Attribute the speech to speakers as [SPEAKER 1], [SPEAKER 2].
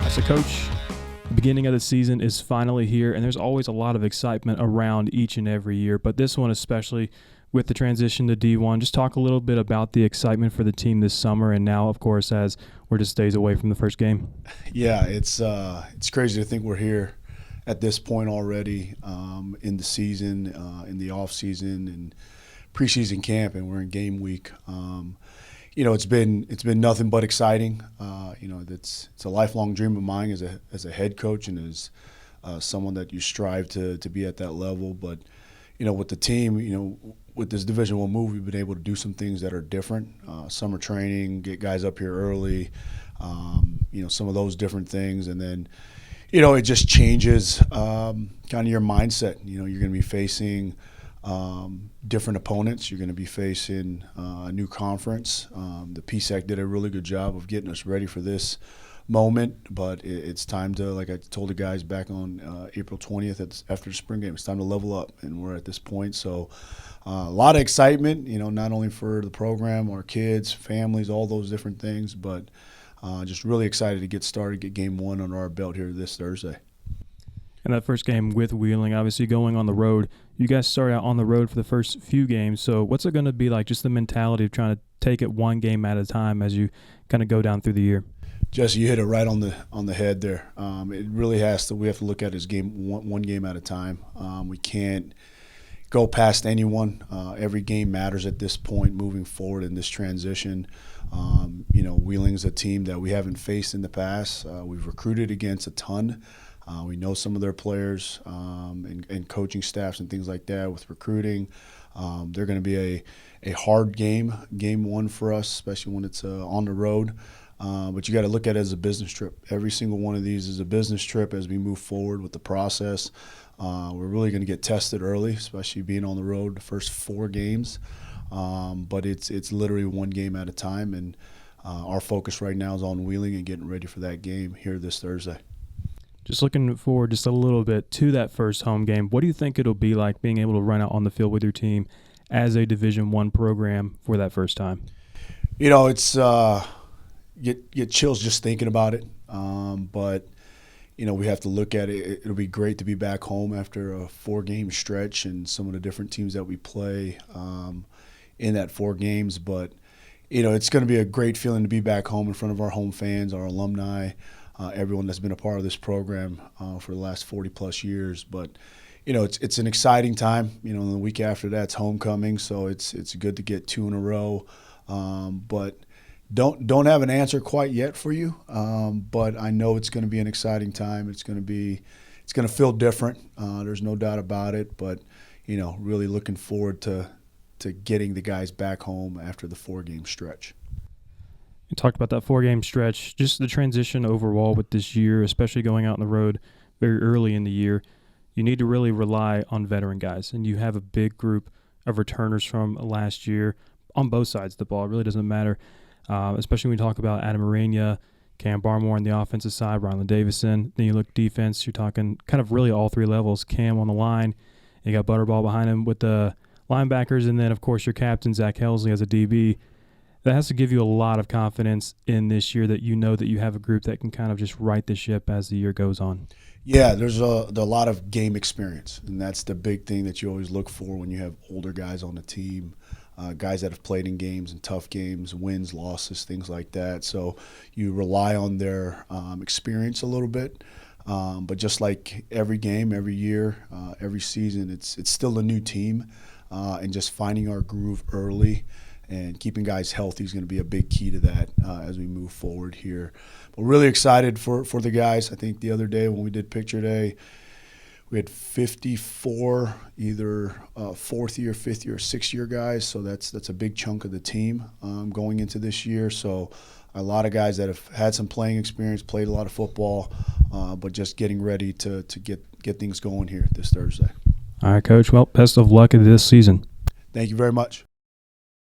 [SPEAKER 1] So, Coach, the beginning of the season is finally here, and there's always a lot of excitement around each and every year, but this one especially with the transition to D1. Just talk a little bit about the excitement for the team this summer, and now, of course, as we're just days away from the first game.
[SPEAKER 2] Yeah, it's crazy to think we're here at this point already in the season, in the off season, and preseason camp, and we're in game week. It's been nothing but exciting. It's a lifelong dream of mine as a head coach and as someone that you strive to be at that level. But with the team, with this Division I move, we've been able to do some things that are different. Summer training, get guys up here early, some of those different things, and then it just changes kind of your mindset. You're going to be facing different opponents. You're going to be facing a new conference. The PSAC did a really good job of getting us ready for this moment, but it's time to, like I told the guys back on April 20th after the spring game, it's time to level up, and we're at this point. So a lot of excitement, not only for the program, our kids, families, all those different things, but just really excited to get started, get game one under our belt here this Thursday.
[SPEAKER 1] And that first game with Wheeling, obviously going on the road, you guys started out on the road for the first few games. So what's it going to be like, just the mentality of trying to take it one game at a time as you kind of go down through the year?
[SPEAKER 2] Jesse, you hit it right on the head there. It really we have to look at it as one game at a time. We can't go past anyone. Every game matters at this point moving forward in this transition. Wheeling's a team that we haven't faced in the past. We've recruited against a ton. We know some of their players and coaching staffs and things like that with recruiting. They're going to be a hard game one for us, especially when it's on the road. But you got to look at it as a business trip. Every single one of these is a business trip as we move forward with the process. We're really going to get tested early, especially being on the road the first 4 games. But it's literally one game at a time, and our focus right now is on Wheeling and getting ready for that game here this Thursday.
[SPEAKER 1] Just looking forward just a little bit to that first home game. What do you think it'll be like being able to run out on the field with your team as a Division I program for that first time?
[SPEAKER 2] It's get chills just thinking about it. But we have to look at it. It'll be great to be back home after a 4-game stretch and some of the different teams that we play in that 4 games. But it's going to be a great feeling to be back home in front of our home fans, our alumni. Everyone that's been a part of this program for the last 40-plus years. But, it's an exciting time. The week after that's homecoming, so it's good to get 2 in a row. But don't have an answer quite yet for you. But I know it's going to be an exciting time. It's going to feel different. There's no doubt about it. But, really looking forward to getting the guys back home after the 4-game stretch.
[SPEAKER 1] You talked about that 4-game stretch, just the transition overall with this year, especially going out on the road very early in the year. You need to really rely on veteran guys, and you have a big group of returners from last year on both sides of the ball. It really doesn't matter, especially when you talk about Adam Arena, Cam Barmore on the offensive side, Rylan Davison. Then you look defense, you're talking kind of really all 3 levels. Cam on the line, you got Butterball behind him with the linebackers, and then, of course, your captain, Zach Helsley, as a DB. That has to give you a lot of confidence in this year that that you have a group that can kind of just right the ship as the year goes on.
[SPEAKER 2] Yeah, there's a lot of game experience, and that's the big thing that you always look for when you have older guys on the team, guys that have played in games and tough games, wins, losses, things like that. So you rely on their experience a little bit. But just like every game, every year, every season, it's still a new team, and just finding our groove early and keeping guys healthy is going to be a big key to that as we move forward here. But really excited for the guys. I think the other day when we did picture day, we had 54 either 4th year, 5th year, 6th year guys. So that's a big chunk of the team going into this year. So a lot of guys that have had some playing experience, played a lot of football, but just getting ready to get things going here this Thursday.
[SPEAKER 1] All right, Coach. Well, best of luck in this season.
[SPEAKER 2] Thank you very much.